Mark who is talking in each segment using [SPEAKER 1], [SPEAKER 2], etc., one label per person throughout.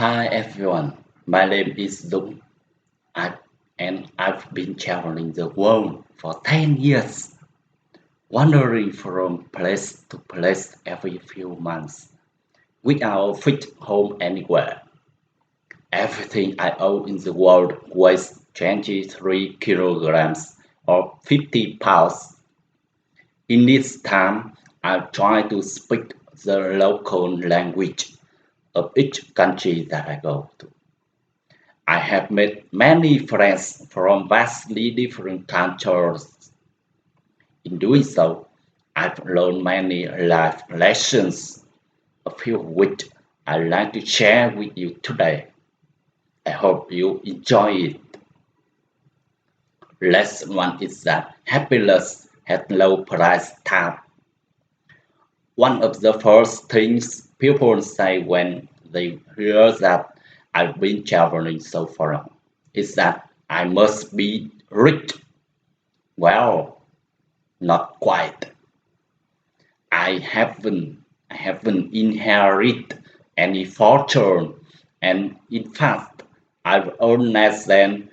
[SPEAKER 1] Hi everyone, my name is Dung and I've been traveling the world for 10 years, wandering from place to place every few months without a fixed home anywhere. Everything I own in the world weighs 23 kilograms or 50 pounds. In this time, I try to speak the local language of each country that I go to. I have made many friends from vastly different cultures. In doing so, I've learned many life lessons, a few of which I'd like to share with you today. I hope you enjoy it. Lesson one is that happiness has no price tag. One of the first things people say when they hear that I've been traveling so far is that I must be rich. Well, not quite. I haven't inherited any fortune, and in fact, I've earned less than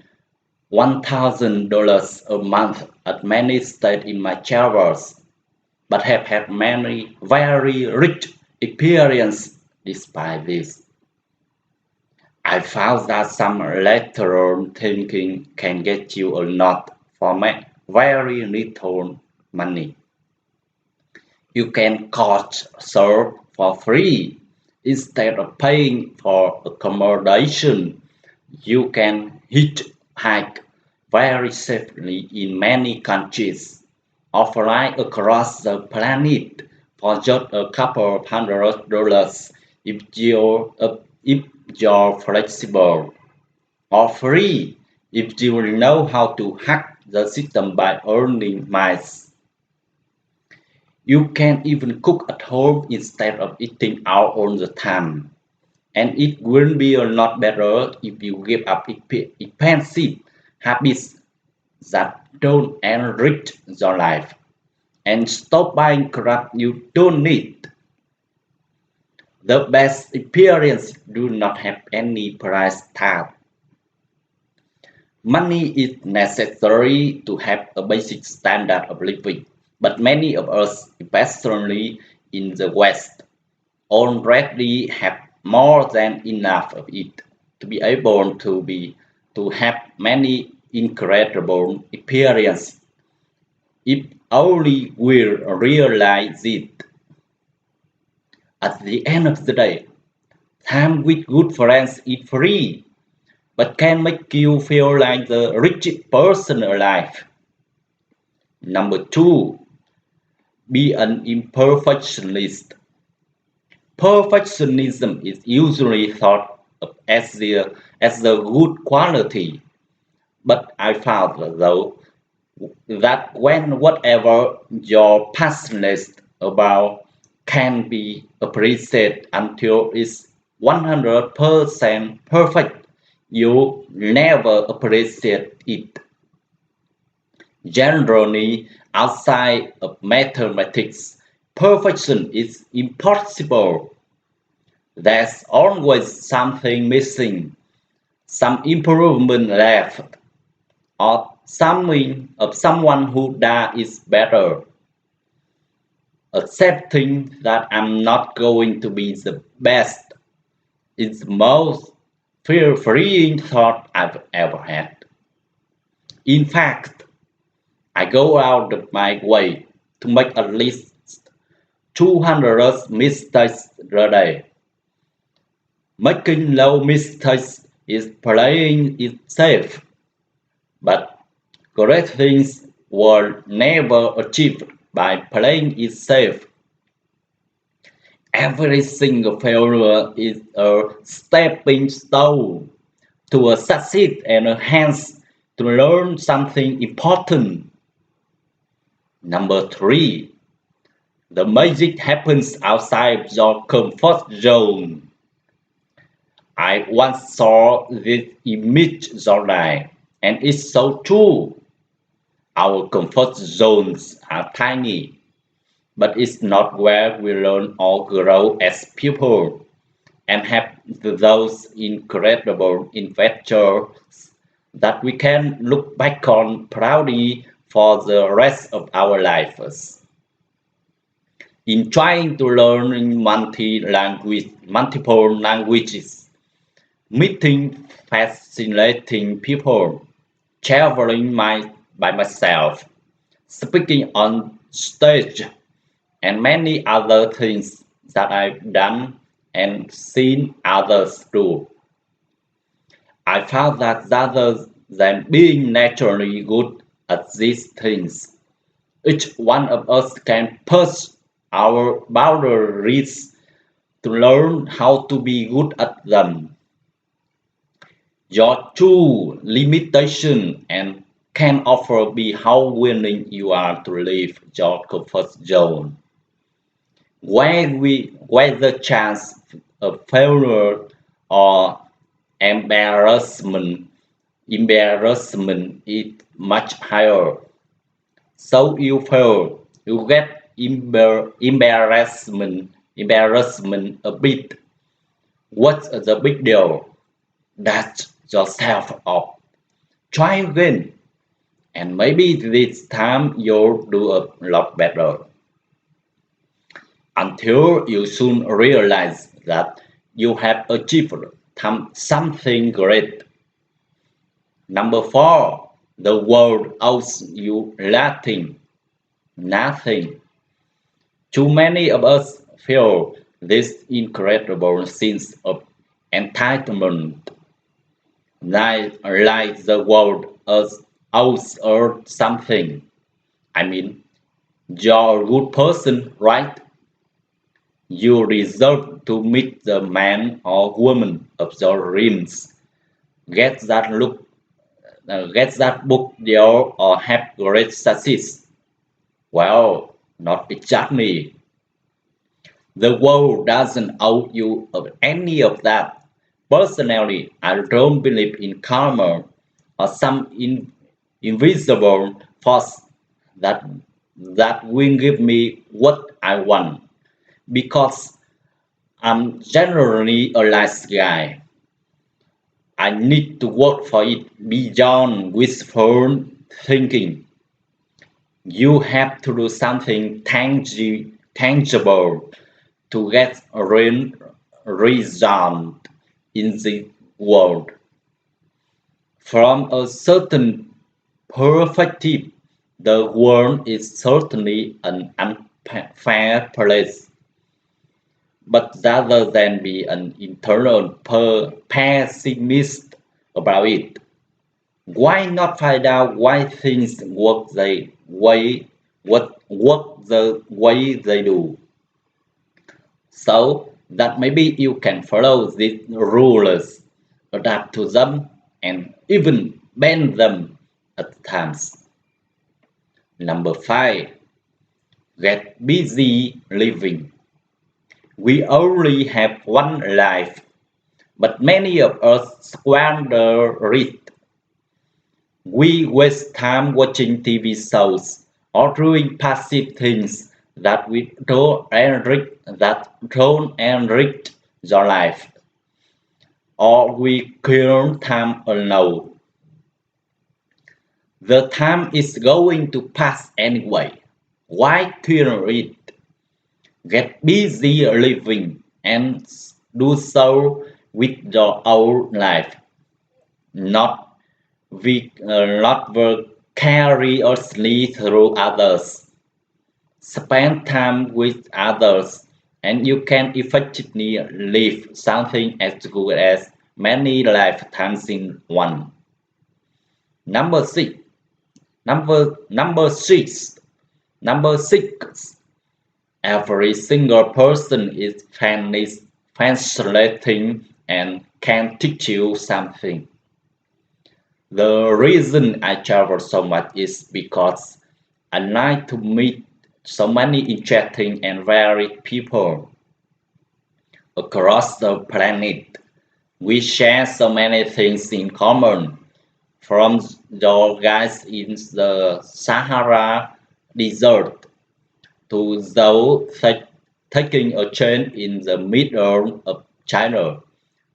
[SPEAKER 1] $1,000 a month at many states in my travels, but have had many very rich experiences despite this. I found that some lateral thinking can get you a lot for very little money. You can couch surf for free instead of paying for accommodation. You can hitchhike very safely in many countries or fly across the planet for just a couple of $100 if you're flexible, or free if you know how to hack the system by earning miles. You can even cook at home instead of eating out all the time. And it will be a lot better if you give up expensive habits that don't enrich your life and stop buying crap you don't need. The best experiences do not have any price tag. Money is necessary to have a basic standard of living, but many of us, especially in the West, already have more than enough of it to be able to have many incredible experiences if only we realize it. At the end of the day, time with good friends is free, but can make you feel like the richest person alive. Number two, be an imperfectionist. Perfectionism is usually thought of as the good quality, but I found though that when whatever you're passionate about can be appreciated until it's 100% perfect, you never appreciate it. Generally, outside of mathematics, perfection is impossible. There's always something missing, some improvement left, or something of someone who does it better. Accepting that I'm not going to be the best is the most fear-freeing thought I've ever had. In fact, I go out of my way to make at least 200 mistakes a day. Making low mistakes is playing it safe, but great things were never achieved by playing it safe. Every single failure is a stepping stone to a succeed and hence to learn something important. Number three, the magic happens outside your comfort zone. I once saw this image online, and it's so true. Our comfort zones are tiny, but it's not where we learn or grow as people. and have those incredible adventures that we can look back on proudly for the rest of our lives. In trying to learn multiple languages, meeting fascinating people, traveling by myself, speaking on stage, and many other things that I've done and seen others do. I found that rather than being naturally good at these things, each one of us can push our boundaries to learn how to be good at them. Your true limitation and can offer be how willing you are to leave your comfort zone. Where the chance of failure or embarrassment embarrassment is much higher. So you fail, you get embarrassment a bit. What's the big deal? Dust yourself up. Try again, and maybe this time you'll do a lot better. Until you soon realize that you have achieved something great. Number four, the world owes you nothing. Too many of us feel this incredible sense of entitlement, like the world owes us something. I mean, you're a good person, right? You deserve to meet the man or woman of your dreams. Get that get that book deal or have great success. Well, not exactly. The world doesn't owe you of any of that. Personally, I don't believe in karma or some invisible force that will give me what I want because I'm generally a nice guy. I need to work for it beyond wishful thinking. You have to do something tangible to get a real result in the world. From a certain perspective, the world is certainly an unfair place. But rather than be an internal pessimist about it, why not find out why things work the way they do? So that maybe you can follow these rules, adapt to them, and even bend them at times. Number five, get busy living. We only have one life, but many of us squander it. We waste time watching TV shows or doing passive things that don't enrich your life, or we kill time alone. The time is going to pass anyway. Why kill it? Get busy living and do so with your own life, not not vicariously through others. Spend time with others, and you can effectively live something as good as many lifetimes in one. Number six, number six, number six. Every single person is fascinating and can teach you something. The reason I travel so much is because I like to meet so many interesting and varied people across the planet. We share so many things in common, from your guys in the Sahara Desert to those taking a train in the middle of China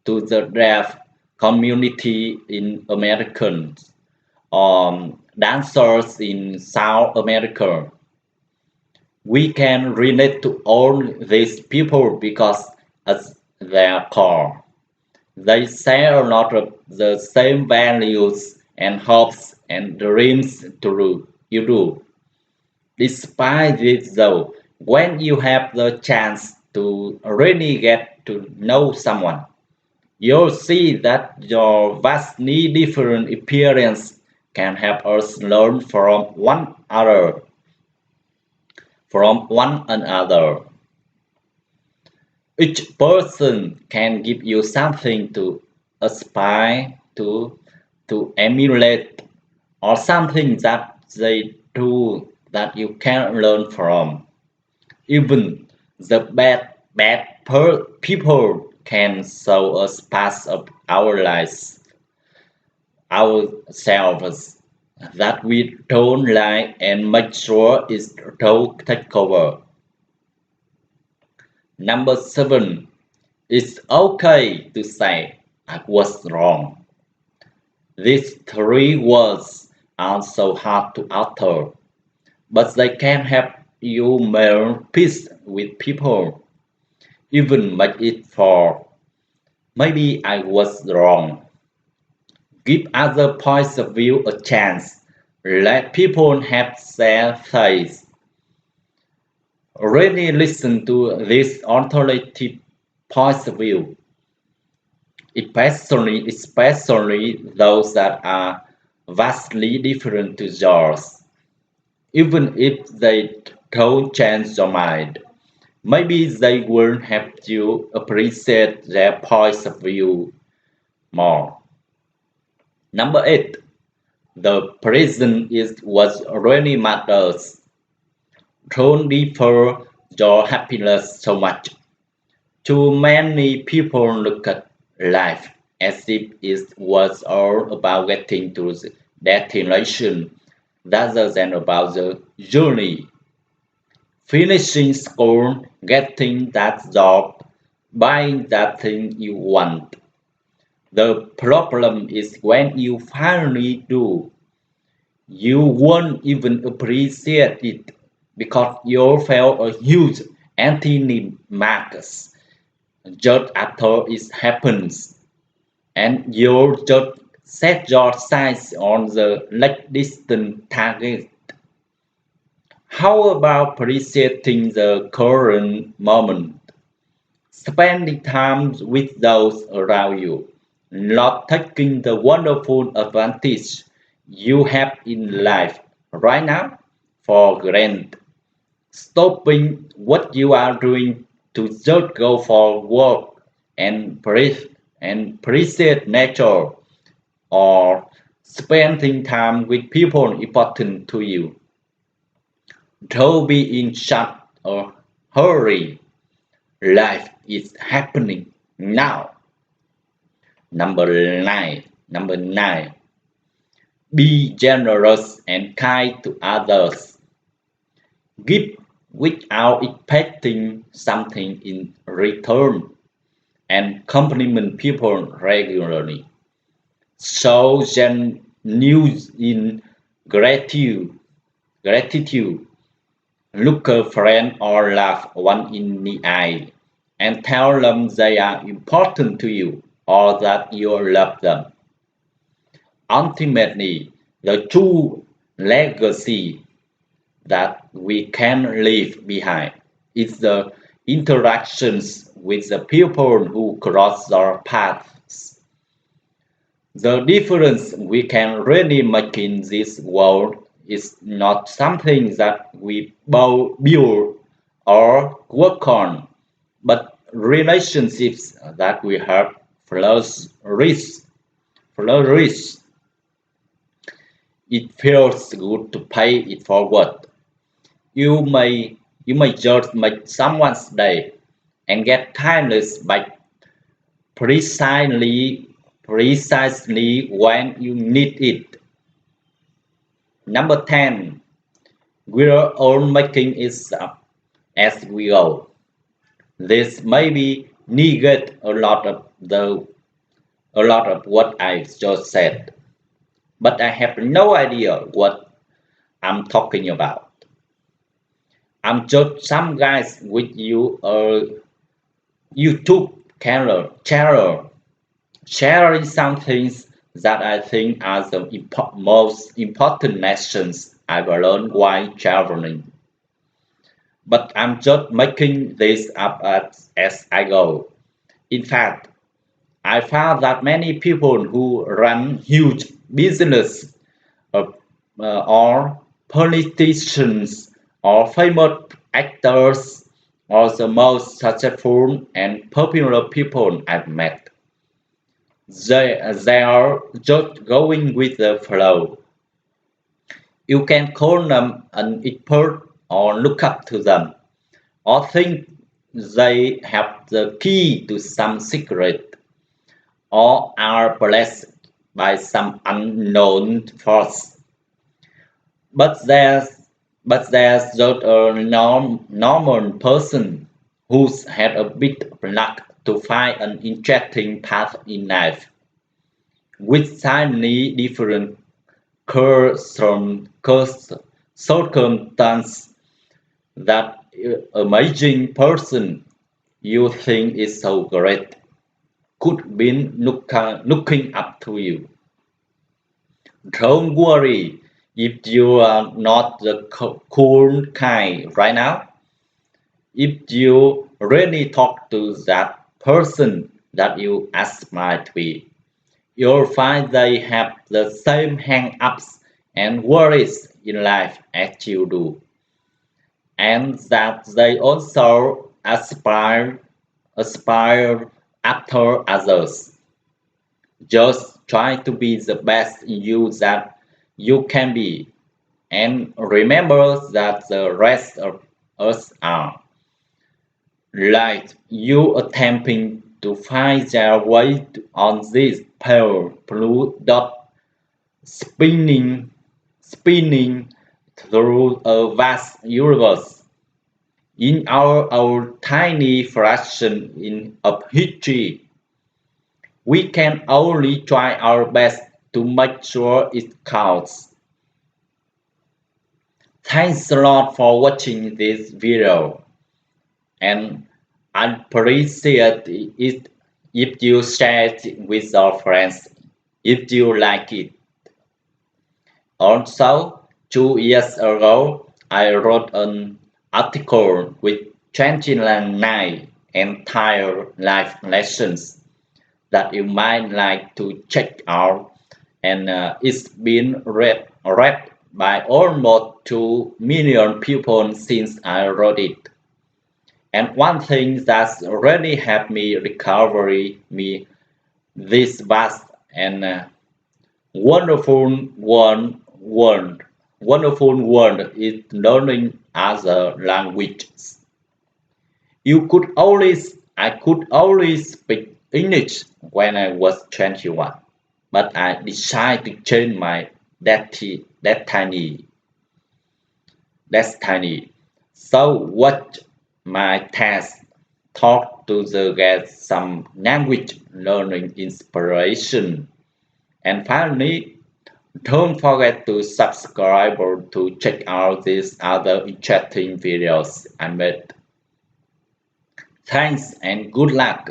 [SPEAKER 1] to the deaf community in America, dancers in South America. We can relate to all these people because at their core, they share a lot of the same values and hopes and dreams to you do. Despite this though, when you have the chance to really get to know someone, you'll see that your vastly different experience can help us learn from one another. Each person can give you something to aspire to emulate, or something that they do that you can learn from. Even the people can show us parts of our lives, ourselves, that we don't like and make sure it's don't take over. Number seven, it's okay to say I was wrong. These three words are so hard to utter, but they can help you make peace with people, even make it for maybe I was wrong. Give other points of view a chance. Let people have their say. Really listen to these alternative points of view, especially those that are vastly different to yours. Even if they don't change your mind, maybe they will help you appreciate their points of view more. Number eight, the present is what really matters. Don't defer your happiness so much. Too many people look at life as if it was all about getting to the destination rather than about the journey. Finishing school, getting that job, buying that thing you want. The problem is when you finally do, you won't even appreciate it because you felt a huge anticlimax just after it happens, and you just set your sights on the next distant target. How about appreciating the current moment? Spending time with those around you, not taking the wonderful advantage you have in life right now for granted. Stopping what you are doing to just go for work and breathe and appreciate nature, or spending time with people important to you. Don't be in such a hurry. Life is happening now. Number nine. Be generous and kind to others. Give without expecting something in return, and compliment people regularly. Show genuine gratitude. Gratitude. Look a friend or laugh one in the eye and tell them they are important to you or that you love them. Ultimately, the true legacy that we can leave behind is the interactions with the people who cross our paths. The difference we can really make in this world is not something that we build or work on, but relationships that we have flourish. It feels good to pay it forward. You may just make someone's day and get timeless by precisely precisely when you need it. Number 10. We're all making it up as we go. This may be negate a lot of what I just said, but I have no idea what I'm talking about. I'm just some guys with you a YouTube channel sharing some things that I think are the most important lessons I've learned while traveling. But I'm just making this up as I go. In fact, I found that many people who run huge business uh, or politicians or famous actors are the most successful and popular people I've met. They are just going with the flow. You can call them an expert or look up to them or think they have the key to some secret or are blessed by some unknown force. But there's there's just a normal person who's had a bit of luck to find an interesting path in life with slightly different circumstance that amazing person you think is so great could be looking up to you. Don't worry if you are not the cool kind right now. If you really talk to that person that you aspire to be, you'll find they have the same hang-ups and worries in life as you do, and that they also aspire after others. Just try to be the best you that you can be, and remember that the rest of us are, like you attempting to find their way on this pale blue dot spinning through a vast universe. In our tiny fraction of history, we can only try our best to make sure it counts. Thanks a lot for watching this video, and I appreciate it if you share it with your friends if you like it. Also, 2 years ago, I wrote an article with 29 entire life lessons that you might like to check out, and it's been read by almost 2 million people since I wrote it. And one thing that's really helped me recover me this vast and wonderful world is learning other languages. I could always speak English when I was 21, but I decided to change my destiny. destiny. So what my task talk to the get some language learning inspiration. And finally, don't forget to subscribe or to check out these other interesting videos I made. Thanks and good luck.